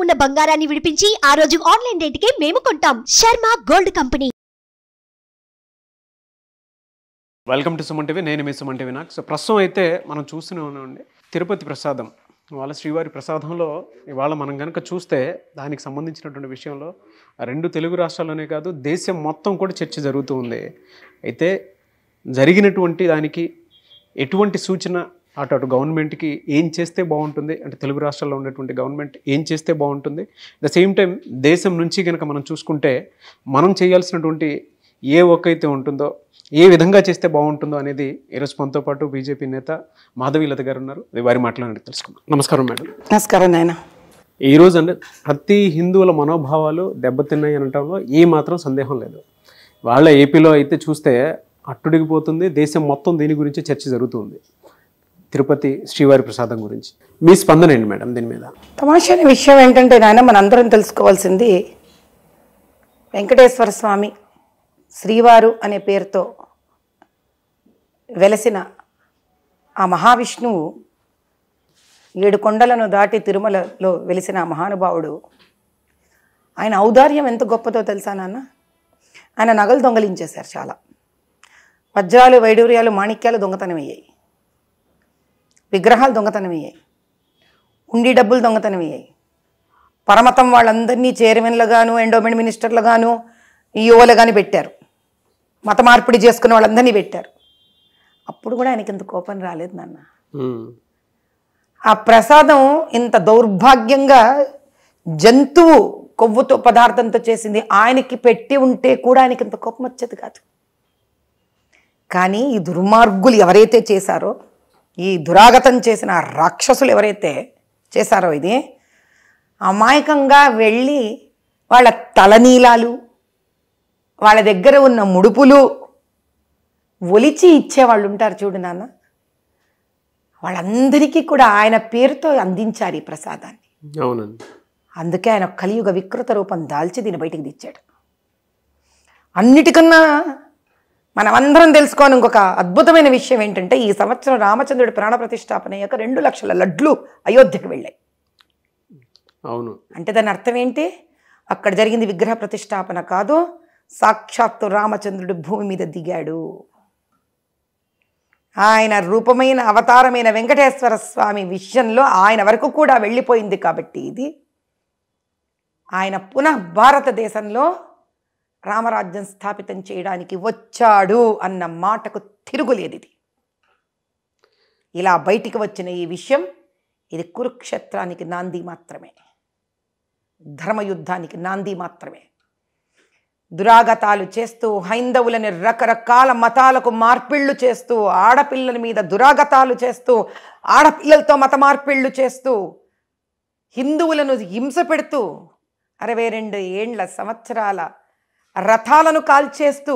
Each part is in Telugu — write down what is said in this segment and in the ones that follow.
ఉన్న బంగారాన్ని విడిపించి ఆ రోజు ఆన్లైన్ రేటుకే మేము కొంటాం. Sharma gold company. Welcome to Suman TV. నేను మీ సుమన్ టీవీ. సో ప్రస్తుతం అయితే మనం చూస్తూనే ఉన్నామండి తిరుపతి ప్రసాదం, వాళ్ళ శ్రీవారి ప్రసాదంలో ఇవాళ మనం కనుక చూస్తే దానికి సంబంధించినటువంటి విషయంలో రెండు తెలుగు రాష్ట్రాల్లోనే కాదు దేశం మొత్తం కూడా చర్చ జరుగుతూ ఉంది. అయితే జరిగినటువంటి దానికి ఎటువంటి సూచన అటు గవర్నమెంట్కి ఏం చేస్తే బాగుంటుంది, అంటే తెలుగు రాష్ట్రాల్లో ఉన్నటువంటి గవర్నమెంట్ ఏం చేస్తే బాగుంటుంది, ద సేమ్ టైం దేశం నుంచి కనుక మనం చూసుకుంటే మనం చేయాల్సినటువంటి ఏ వర్క్ అయితే ఉంటుందో ఏ విధంగా చేస్తే బాగుంటుందో అనేది ఈరోజు మనతో పాటు బీజేపీ నేత మాధవీలత గారు ఉన్నారు. వారి మాట్లాడి తెలుసుకుందాం. నమస్కారం మేడం. నమస్కారం నాయన. ఈరోజు అంటే ప్రతి హిందువుల మనోభావాలు దెబ్బతిన్నాయి అనటంలో ఏ మాత్రం సందేహం లేదు. వాళ్ళ ఏపీలో అయితే చూస్తే అట్టుడిగిపోతుంది, దేశం మొత్తం దీని గురించి చర్చ జరుగుతుంది, తిరుపతి శ్రీవారి ప్రసాదం గురించి. మీ స్పందన ఏంటి మేడం దీని మీద? తమాషైన విషయం ఏంటంటే నాయన, మనందరం తెలుసుకోవాల్సింది వెంకటేశ్వర స్వామి శ్రీవారు అనే పేరుతో వెలసిన ఆ మహావిష్ణువు 7 కొండలను దాటి తిరుమలలో వెలిసిన ఆ మహానుభావుడు, ఆయన ఔదార్యం ఎంత గొప్పదో తెలుసా నాన్న. ఆయన నగలు దొంగలించేశారు, చాలా వజ్రాలు వైడూర్యాలు మాణిక్యాలు దొంగతనం అయ్యాయి, విగ్రహాలు దొంగతనం అయ్యాయి, ఉండి డబ్బులు దొంగతనం అయ్యాయి, పరమతం వాళ్ళందరినీ చైర్మన్లుగాను ఎండోమెంట్ మినిస్టర్లుగాను ఈఓలు కానీ పెట్టారు, మత మార్పిడి చేసుకున్న వాళ్ళందరినీ పెట్టారు. అప్పుడు కూడా ఆయనకి ఇంత కోపం రాలేదు నాన్న. ఆ ప్రసాదం ఇంత దౌర్భాగ్యంగా జంతువు కొవ్వుతో పదార్థంతో చేసింది ఆయనకి పెట్టి ఉంటే కూడా ఆయనకి ఇంత కోపం వచ్చేది కాదు. కానీ ఈ దుర్మార్గులు ఎవరైతే చేశారో, ఈ దురాగతం చేసిన రాక్షసులు ఎవరైతే చేశారో, ఇది అమాయకంగా వెళ్ళి వాళ్ళ తలనీలాలు, వాళ్ళ దగ్గర ఉన్న ముడుపులు ఒలిచి ఇచ్చేవాళ్ళు ఉంటారు చూడు నాన్న, వాళ్ళందరికీ కూడా ఆయన పేరుతో అందించారు ఈ ప్రసాదాన్ని. అవునండి. అందుకే ఆయన కలియుగ వికృత రూపం దాల్చి దీన్ని బయటికి తెచ్చాడు. అన్నిటికన్నా మనమందరం తెలుసుకోని ఇంకొక అద్భుతమైన విషయం ఏంటంటే, ఈ సంవత్సరం రామచంద్రుడి ప్రాణ ప్రతిష్టాపన అయ్యాక 2 లక్షల లడ్లు అయోధ్యకు వెళ్ళాయి. అవును. అంటే దాని అర్థం ఏంటి? అక్కడ జరిగింది విగ్రహ ప్రతిష్టాపన కాదు, సాక్షాత్తు రామచంద్రుడు భూమి మీద దిగాడు. ఆయన రూపమైన అవతారమైన వెంకటేశ్వర స్వామి విషయంలో ఆయన వరకు కూడా వెళ్ళిపోయింది. కాబట్టి ఇది ఆయన పునః భారతదేశంలో రామరాజ్యం స్థాపితం చేయడానికి వచ్చాడు అన్న మాటకు తిరుగులేదు. ఇది ఇలా బయటికి వచ్చిన ఈ విషయం, ఇది కురుక్షేత్రానికి నాంది మాత్రమే, ధర్మయుద్ధానికి నాంది మాత్రమే. దురాగతాలు చేస్తూ హైందవులని రకరకాల మతాలకు మార్పిళ్లు చేస్తూ, ఆడపిల్లల మీద దురాగతాలు చేస్తూ, ఆడపిల్లలతో మత మార్పిళ్లు చేస్తూ, హిందువులను హింస పెడుతూ 62 సంవత్సరాల రథాలను కాల్చేస్తూ,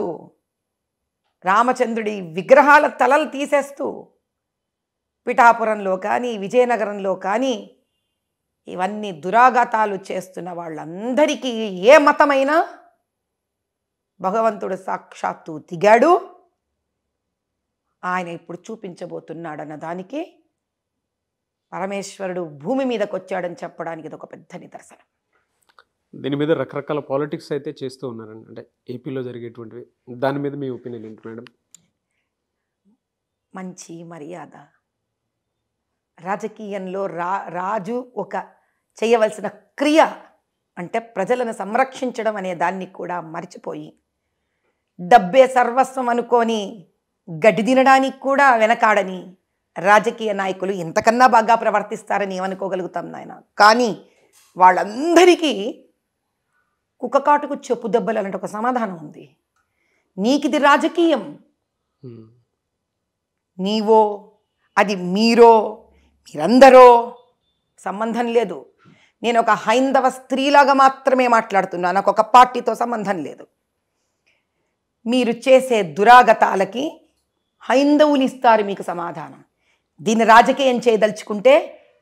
రామచంద్రుడి విగ్రహాల తలలు తీసేస్తూ, పిఠాపురంలో కానీ విజయనగరంలో కానీ ఇవన్నీ దురాఘాతాలు చేస్తున్న వాళ్ళందరికీ ఏ మతమైనా భగవంతుడు సాక్షాత్తు దిగాడు, ఆయన ఇప్పుడు చూపించబోతున్నాడన్న దానికి పరమేశ్వరుడు భూమి మీదకి వచ్చాడని చెప్పడానికి ఇది ఒక పెద్ద నిదర్శనం. దీని మీద రకరకాల పాలిటిక్స్ అయితే చేస్తూ ఉన్నారండి, అంటే ఏపీలో జరిగేటువంటివి. దాని మీద మీ ఒపీనియన్ ఏంటి మేడం? మంచి మర్యాద, రాజకీయంలో రాజు ఒక చేయవలసిన క్రియ అంటే ప్రజలను సంరక్షించడం అనే దాన్ని కూడా మర్చిపోయి, డబ్బే సర్వస్వం అనుకొని గడ్డి తినడానికి కూడా వెనకాడని రాజకీయ నాయకులు ఇంతకన్నా బాగా ప్రవర్తిస్తారని ఏమనుకోగలుగుతాం నాయన. కానీ వాళ్ళందరికీ కుక్కకాటుకు చెప్పు దెబ్బలు అలాంటి ఒక సమాధానం ఉంది. నీకిది రాజకీయం, నీవో అది మీరో మీరందరో సంబంధం లేదు. నేను ఒక హైందవ స్త్రీలాగా మాత్రమే మాట్లాడుతున్నాను, నాకు ఒక పార్టీతో సంబంధం లేదు. మీరు చేసే దురాగతాలకి హైందవులు ఇస్తారు మీకు సమాధానం. దీన్ని రాజకీయం చేయదలుచుకుంటే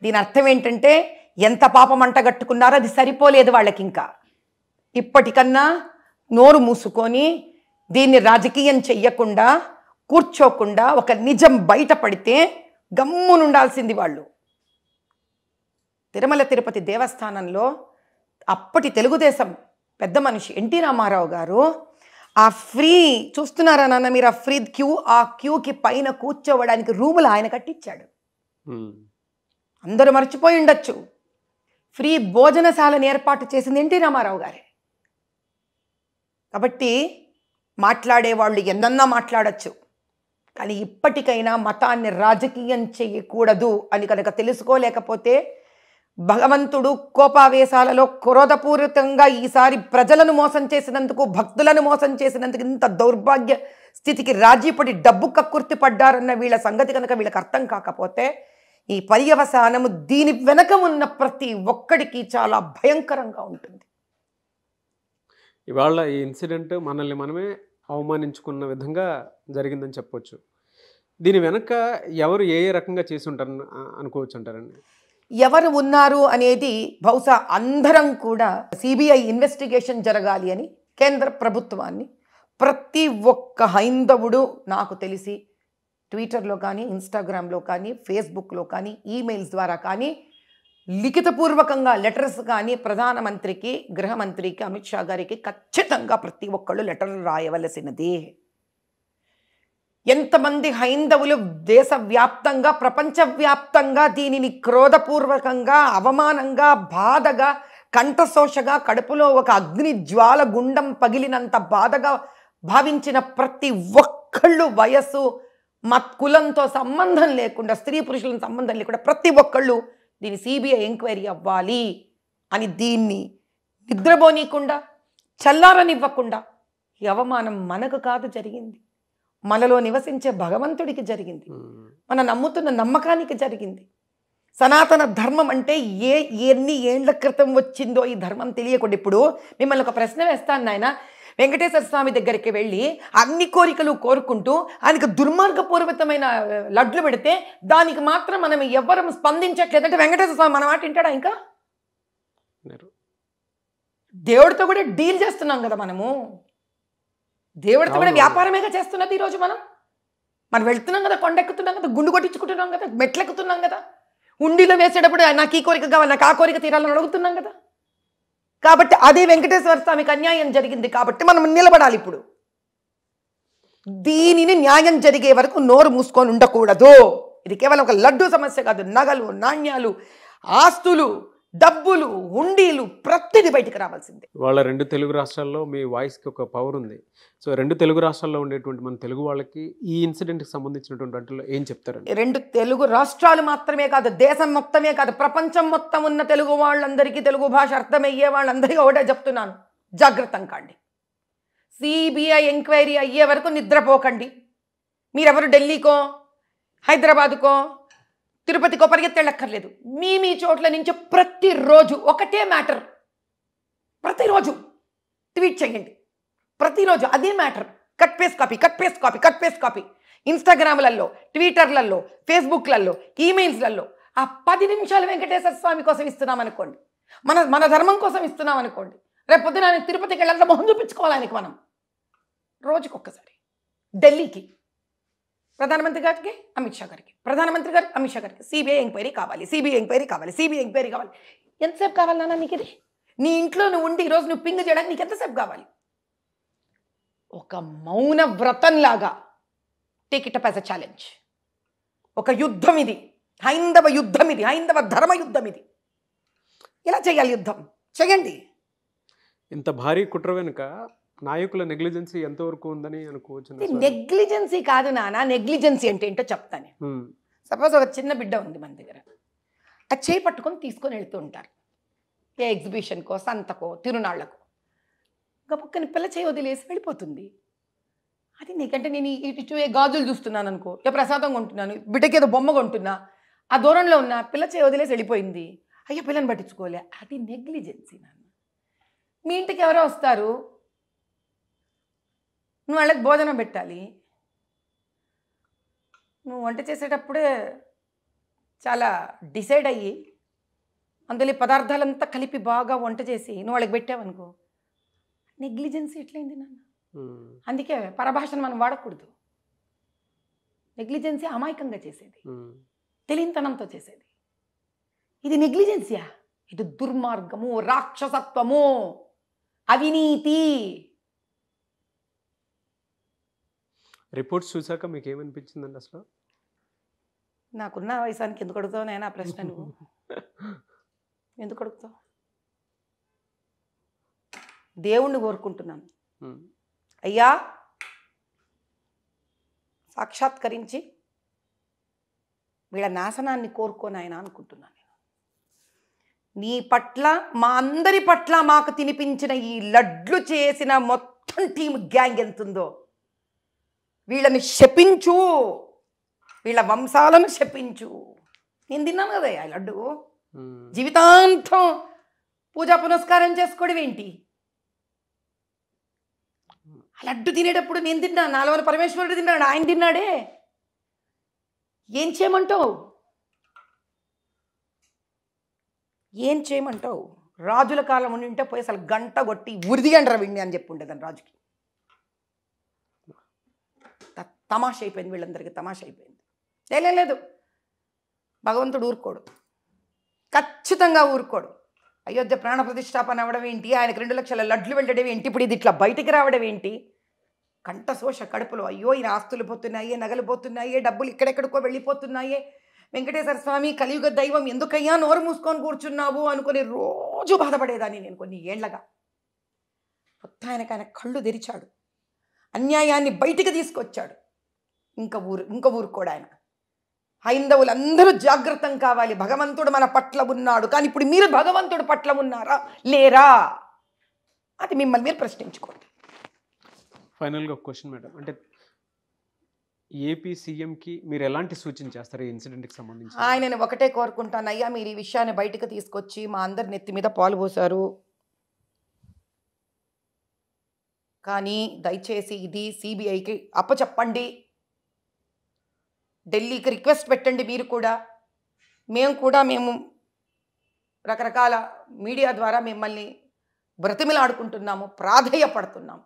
దీని అర్థం ఏంటంటే, ఎంత పాపం అంటగట్టుకున్నారో అది సరిపోలేదు వాళ్ళకి. ఇంకా ఇప్పటికన్నా నోరు మూసుకొని దీన్ని రాజకీయం చెయ్యకుండా కూర్చోకుండా ఒక నిజం బయటపడితే గమ్మునుండాల్సింది వాళ్ళు. తిరుమల తిరుపతి దేవస్థానంలో అప్పటి తెలుగుదేశం పెద్ద మనిషి ఎన్టీ రామారావు గారు ఆ ఫ్రీ చూస్తున్నారా నాన్న మీరు, ఆ ఫ్రీ క్యూ, ఆ క్యూకి పైన కూర్చోవడానికి రూములు ఆయన కట్టించాడు. అందరూ మర్చిపోయి ఉండొచ్చు, ఫ్రీ భోజనశాలను ఏర్పాటు చేసింది ఎన్టీ రామారావు గారే. కాబట్టి మాట్లాడేవాళ్ళు ఎన్నన్నా మాట్లాడచ్చు, కానీ ఇప్పటికైనా మతాన్ని రాజకీయం చేయకూడదు అని కనుక తెలుసుకోలేకపోతే భగవంతుడు కోపావేశాలలో క్రోధపూరితంగా ఈసారి ప్రజలను మోసం చేసినందుకు, భక్తులను మోసం చేసినందుకు, ఇంత దౌర్భాగ్య స్థితికి రాజీపడి డబ్బు కక్కుర్తి పడ్డారన్న వీళ్ళ సంగతి కనుక వీళ్ళకి అర్థం కాకపోతే ఈ పర్యవసానము దీని వెనక ఉన్న ప్రతి ఒక్కడికి చాలా భయంకరంగా ఉంటుంది. ఇవాళ ఈ ఇన్సిడెంట్ మనల్ని మనమే అవమానించుకున్న విధంగా జరిగిందని చెప్పొచ్చు. దీని వెనక ఎవరు ఏ రకంగా చేసి ఉంటారని అనుకోవచ్చు అంటారండి? ఎవరు ఉన్నారు అనేది బహుశా అందరం కూడా సిబిఐ ఇన్వెస్టిగేషన్ జరగాలి అని కేంద్ర ప్రభుత్వాన్ని ప్రతి ఒక్క హైందవుడు నాకు తెలిసి ట్విట్టర్లో కానీ, ఇన్స్టాగ్రామ్లో కానీ, ఫేస్బుక్లో కానీ, ఈమెయిల్స్ ద్వారా కానీ, లిఖితపూర్వకంగా లెటర్స్ కానీ ప్రధానమంత్రికి, గృహమంత్రికి, అమిత్ షా గారికి ఖచ్చితంగా ప్రతి ఒక్కళ్ళు లెటర్లు రాయవలసినది. ఎంతమంది హైందవులు దేశవ్యాప్తంగా, ప్రపంచవ్యాప్తంగా దీనిని క్రోధపూర్వకంగా, అవమానంగా, బాధగా, కంఠశోషగా, కడుపులో ఒక అగ్ని జ్వాల గుండం పగిలినంత బాధగా భావించిన ప్రతి ఒక్కళ్ళు, వయస్సు కులంతో సంబంధం లేకుండా, స్త్రీ పురుషుల సంబంధం లేకుండా ప్రతి ఒక్కళ్ళు దీని సిబిఐ ఎంక్వైరీ అవ్వాలి అని, దీన్ని నిద్రపోనీయకుండా, చల్లారనివ్వకుండా, ఈ అవమానం మనకు కాదు జరిగింది, మనలో నివసించే భగవంతుడికి జరిగింది, మన నమ్ముతున్న నమ్మకానికి జరిగింది. సనాతన ధర్మం అంటే ఎన్ని ఏండ్ల క్రితం వచ్చిందో ఈ ధర్మం తెలియకుండా. ఇప్పుడు మిమ్మల్ని ఒక ప్రశ్న వేస్తాను నాయన, వెంకటేశ్వర స్వామి దగ్గరికి వెళ్ళి అన్ని కోరికలు కోరుకుంటూ ఆయనకు దుర్మార్గపూర్వకమైన లడ్లు పెడితే దానికి మాత్రం మనం ఎవ్వరం స్పందించట్లేదంటే వెంకటేశ్వర స్వామి మన మాట వింటాడా? ఇంకా దేవుడితో కూడా డీల్ చేస్తున్నాం కదా మనము, దేవుడితో కూడా వ్యాపారమేగా చేస్తున్నది ఈరోజు. మనం వెళ్తున్నాం కదా, కొండెక్కుతున్నాం కదా, గుండు కొట్టించుకుంటున్నాం కదా, మెట్లెక్కుతున్నాం కదా, ఉండిలో వేసేటప్పుడు నాకు ఈ కోరిక కావాలి, నాకు ఆ కోరిక తీరాలని అడుగుతున్నాం కదా. కాబట్టి అదే వెంకటేశ్వర స్వామికి అన్యాయం జరిగింది కాబట్టి మనం నిలబడాలి. ఇప్పుడు దీనిని న్యాయం జరిగే వరకు నోరు మూసుకొని ఉండకూడదు. ఇది కేవలం ఒక లడ్డు సమస్య కాదు, నగలు, నాణ్యాలు, ఆస్తులు, డబ్బులు, హుండీలు ప్రతిదీ బయటికి రావాల్సిందే. వాళ్ళ రెండు తెలుగు రాష్ట్రాల్లో మీ వాయిస్కి ఒక పవర్ ఉంది. సో రెండు తెలుగు రాష్ట్రాల్లో ఉండేటువంటి మన తెలుగు వాళ్ళకి ఈ ఇన్సిడెంట్కి సంబంధించినటువంటి వాటిలో ఏం చెప్తారండి? రెండు తెలుగు రాష్ట్రాలు మాత్రమే కాదు, దేశం మొత్తమే కాదు, ప్రపంచం మొత్తం ఉన్న తెలుగు వాళ్ళందరికీ, తెలుగు భాష అర్థమయ్యే వాళ్ళందరికీ ఒకటే చెప్తున్నాను, జాగ్రత్తం కాండి. సిబిఐ ఎంక్వైరీ అయ్యే వరకు నిద్రపోకండి. మీరెవరు ఢిల్లీకో, హైదరాబాదుకో, తిరుపతికో పరిగెత్తెళ్ళక్కర్లేదు. మీ చోట్ల నుంచి ప్రతిరోజు ఒకటే మ్యాటర్, ప్రతిరోజు ట్వీట్ చేయండి, ప్రతిరోజు అదే matter, cut paste copy, cut paste copy, cut paste copy. ఇన్స్టాగ్రామ్లలో, ట్విట్టర్లలో, ఫేస్బుక్లలో, ఈమెయిల్స్లలో ఆ 10 నిమిషాలు వెంకటేశ్వర స్వామి కోసం ఇస్తున్నాం అనుకోండి, మన ధర్మం కోసం ఇస్తున్నాం అనుకోండి, రేపు పొద్దున ఆయన తిరుపతికి వెళ్ళాలంటే మొహం చూపించుకోవాలి ఆయనకి మనం. రోజుకొక్కసారి ఢిల్లీకి ప్రధానమంత్రి గారికి, అమిత్ షా గారికి, ప్రధానమంత్రి గారికి, అమిత్ షా గారికి సిబిఐ ఎంక్వైరీ కావాలి, సిబిఐ ఎంక్వైరీ కావాలి, సిబిఐ ఎంక్వైరీ కావాలి. ఎంతసేపు కావాలి నాన్న నీకు ఇది? నీ ఇంట్లో నువ్వు ఉండి ఈరోజు నువ్వు పింగ్ చేయడానికి నీకు ఎంతసేపు కావాలి? ఒక మౌన వ్రతంలాగా take it up as a challenge. ఒక యుద్ధం ఇది, హైందవ యుద్ధం ఇది, హైందవ ధర్మ యుద్ధం ఇది. ఎలా చేయాలి యుద్ధం? చేయండి. ఇంత భారీ కుట్ర వెనుక నాయకుల నెగ్లిజెన్సీ ఎంతవరకు ఉందని అనుకోవచ్చు? నెగ్లిజెన్సీ కాదు నాన్న, నెగ్లిజెన్సీ అంటే ఏంటో చెప్తాను. సపోజ్ ఒక చిన్న బిడ్డ ఉంది మన దగ్గర, ఆ చేయి పట్టుకొని తీసుకొని వెళ్తూ ఉంటారు ఏ ఎగ్జిబిషన్కో, సంతకో, తిరునాళ్లకు. గబుక్కని పిల్ల చేయి వదిలేసి వెళ్ళిపోతుంది. అది నీకంటే నేను ఇటు గాజులు చూస్తున్నాను అనుకో, ఏ ప్రసాదం కొంటున్నాను, బిడ్డకి ఏదో బొమ్మ కొంటున్నా, ఆ దూరంలో ఉన్న పిల్ల చేయి వదిలేసి వెళ్ళిపోయింది, అయ్యో పిల్లని పట్టించుకోలే, అది నెగ్లిజెన్సీ నాన్న. మీ ఇంటికి ఎవరో వస్తారు, నువ్వు వాళ్ళకి భోజనం పెట్టాలి, నువ్వు వంట చేసేటప్పుడే చాలా డిసైడ్ అయ్యి అందులో పదార్థాలంతా కలిపి బాగా వంట చేసి నువ్వు వాళ్ళకి పెట్టావనుకో, నెగ్లిజెన్సీ ఎట్లయింది నాన్న? అందుకే పరభాషను మనం వాడకూడదు. నెగ్లిజెన్సీ అమాయకంగా చేసేది, తెలియనితనంతో చేసేది. ఇది నెగ్లిజెన్సీయా? ఇది దుర్మార్గము, రాక్షసత్వము, అవినీతి. రిపోర్ట్స్ చూసాక మీకు ఏమనిపించిందండి అసలు? నాకున్న వయసానికి ఎందుకు అడుగుతావు నాయన ఆ ప్రశ్న? నువ్వు ఎందుకు అడుగుతావు? దేవుణ్ణి కోరుకుంటున్నాను, అయ్యా సాక్షాత్కరించి వీళ్ళ నాశనాన్ని కోరుకోనాయన అనుకుంటున్నాను. నీ పట్ల, మా అందరి పట్ల మాకు తినిపించిన ఈ లడ్లు చేసిన మొత్తం టీం గ్యాంగ్ ఎంతుందో వీళ్ళని శపించు, వీళ్ళ వంశాలను శపించు. నేను తిన్నాను కదా ఆ లడ్డు, జీవితాంతం పూజా పునస్కారం చేసుకోవడం ఏంటి? ఆ లడ్డు తినేటప్పుడు నేను తిన్నాను, నాలుగు పరమేశ్వరుడు తిన్నాడు, ఆయన తిన్నాడే. ఏం చేయమంటావు? ఏం చేయమంటావు? రాజుల కాలం ఉండింటే పోయి అసలు గంట కొట్టి ఉరిదిగండ్రా విండి అని చెప్పి ఉండేదాన్ని రాజుకి. తమాష అయిపోయింది, వీళ్ళందరికీ తమాష అయిపోయింది. లేదు, భగవంతుడు ఊరుకోడు, ఖచ్చితంగా ఊరుకోడు. అయోధ్య ప్రాణ ప్రతిష్టాపన అవ్వడం ఏంటి, ఆయనకు 2 లక్షల లడ్లు వెళ్ళడం ఏంటి, ఇప్పుడు ఇది ఇట్లా బయటికి రావడం ఏంటి? కంఠశోష కడుపులో, అయ్యో ఈయన ఆస్తులు పోతున్నాయే, నగలు పోతున్నాయే, డబ్బులు ఇక్కడెక్కడికో వెళ్ళిపోతున్నాయే, వెంకటేశ్వర స్వామి కలియుగ దైవం ఎందుకయ్యా నోరు మూసుకొని కూర్చున్నావు అనుకుని రోజు బాధపడేదాన్ని నేను కొన్ని ఏళ్లగా. కొత్త ఆయన కళ్ళు తెరిచాడు, అన్యాయాన్ని బయటికి తీసుకొచ్చాడు. ఇంకా ఊరుకోడు ఆయన. హైందవులందరూ జాగ్రత్తం కావాలి, భగవంతుడు మన పట్ల ఉన్నాడు. కానీ ఇప్పుడు మీరు భగవంతుడు పట్ల ఉన్నారా లేరా అది మిమ్మల్ని మీరు ప్రశ్నించుకోండి. ఫైనల్గా ఒక క్వశ్చన్ మేడం, అంటే ఏపీ సీఎంకి మీరు ఎలాంటి సూచన చేస్తారు ఈ ఇన్సిడెంట్కి సంబంధించి? ఆయనని ఒకటే కోరుకుంటాను, అయ్యా మీరు ఈ విషయాన్ని బయటకు తీసుకొచ్చి మా అందరి నెత్తి మీద పాలు పోసారు, కానీ దయచేసి ఇది సిబిఐకి అప్పచెప్పండి, ఢిల్లీకి రిక్వెస్ట్ పెట్టండి. మీరు కూడా, మేము రకరకాల మీడియా ద్వారా మిమ్మల్ని బ్రతిమిలాడుకుంటున్నాము, ప్రాధేయపడుతున్నాము.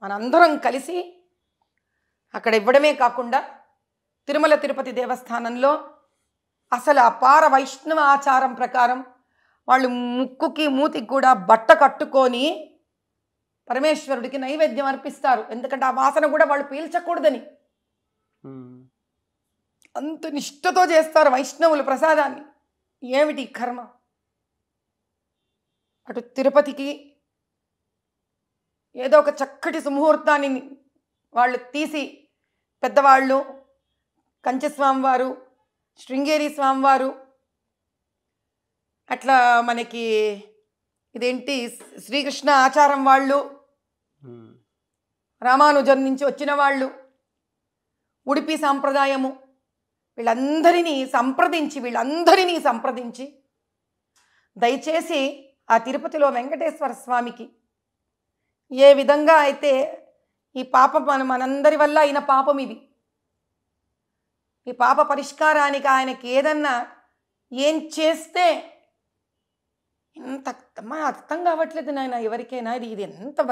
మనందరం కలిసి అక్కడ ఇవ్వడమే కాకుండా తిరుమల తిరుపతి దేవస్థానంలో అసలు అపార వైష్ణవ ఆచారం ప్రకారం వాళ్ళు ముక్కుకి మూతికి కూడా బట్ట కట్టుకొని పరమేశ్వరుడికి నైవేద్యం అర్పిస్తారు. ఎందుకంటే ఆ వాసన కూడా వాళ్ళు పీల్చకూడదని అంత నిష్ఠతో చేస్తారు వైష్ణవులు ప్రసాదాన్ని. ఏమిటి కర్మ? అటు తిరుపతికి ఏదో ఒక చక్కటి సుముహూర్తాన్ని వాళ్ళు తీసి, పెద్దవాళ్ళు కంచి స్వామివారు, శృంగేరి స్వామివారు, అట్లా మనకి ఇదేంటి శ్రీకృష్ణ ఆచారం వాళ్ళు, రామానుజం నుంచి వచ్చిన వాళ్ళు, ఉడిపి సాంప్రదాయము, వీళ్ళందరినీ సంప్రదించి దయచేసి ఆ తిరుపతిలో వెంకటేశ్వర స్వామికి ఏ విధంగా అయితే ఈ పాపం మనందరి వల్ల అయిన పాపం ఇది, ఈ పాప పరిష్కారానికి ఆయనకి ఏదన్నా ఏం చేస్తే ఎంత అర్థం కావట్లేదు నాయన ఎవరికైనా. ఇది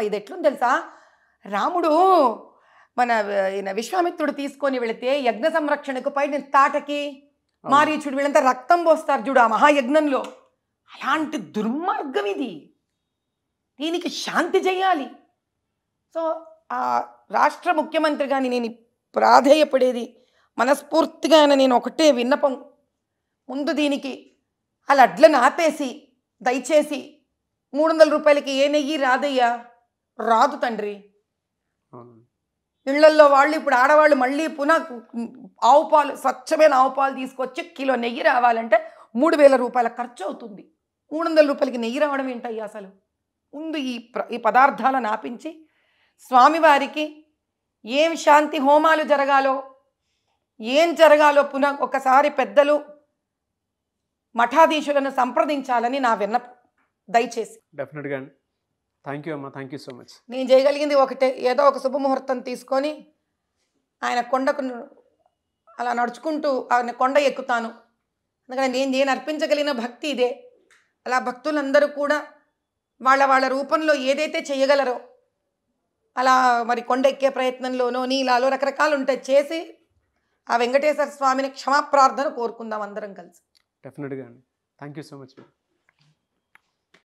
ఇది ఎట్లుంది తెలుసా? రాముడు మన విశ్వామిత్రుడు తీసుకొని వెళితే యజ్ఞ సంరక్షణకు పైన తాటకి మారీచుడు వీళ్ళంతా రక్తం పోస్తారు చూడు ఆ మహాయజ్ఞంలో. అలాంటి దుర్మార్గం ఇది, దీనికి శాంతి చేయాలి. సో ఆ రాష్ట్ర ముఖ్యమంత్రిగాని నేను ప్రాధేయపడేది మనస్ఫూర్తిగా నేను ఒకటే విన్నపం, ముందు దీనికి ఆ లడ్లను ఆపేసి దయచేసి 300 రూపాయలకి ఏ నెయ్యి రాదయ్యా, రాదు తండ్రి. ఇళ్లల్లో వాళ్ళు ఇప్పుడు ఆడవాళ్ళు మళ్ళీ పునః ఆవు పాలు, స్వచ్ఛమైన ఆవు పాలు తీసుకొచ్చి కిలో నెయ్యి రావాలంటే 3000 రూపాయల ఖర్చు అవుతుంది. 300 రూపాయలకి నెయ్యి రావడం ఏంటయ్యా అసలు? ముందు ఈ పదార్థాలను ఆపించి స్వామివారికి ఏం శాంతి హోమాలు జరగాలో, ఏం జరగాలో పునః ఒకసారి పెద్దలు మఠాధీశులను సంప్రదించాలని నా విన్నపం దయచేసి. డెఫినెట్గా అండి. థ్యాంక్ యూ అమ్మా, థ్యాంక్ యూ సో మచ్. నేను చేయగలిగింది ఒకటే, ఏదో ఒక శుభముహూర్తం తీసుకొని ఆయన కొండకు అలా నడుచుకుంటూ ఆయన కొండ ఎక్కుతాను. అందుకని నేను అర్పించగలిగిన భక్తి ఇదే. అలా భక్తులందరూ కూడా వాళ్ళ రూపంలో ఏదైతే చేయగలరో అలా మరి కొండ ఎక్కే ప్రయత్నంలోనో నీలాలో రకరకాలు ఉంటాయి, చేసి ఆ వెంకటేశ్వర స్వామిని క్షమాప్రార్థన కోరుకుందాం అందరం కలిసి. డెఫినెట్గా అండి. Thank you so much.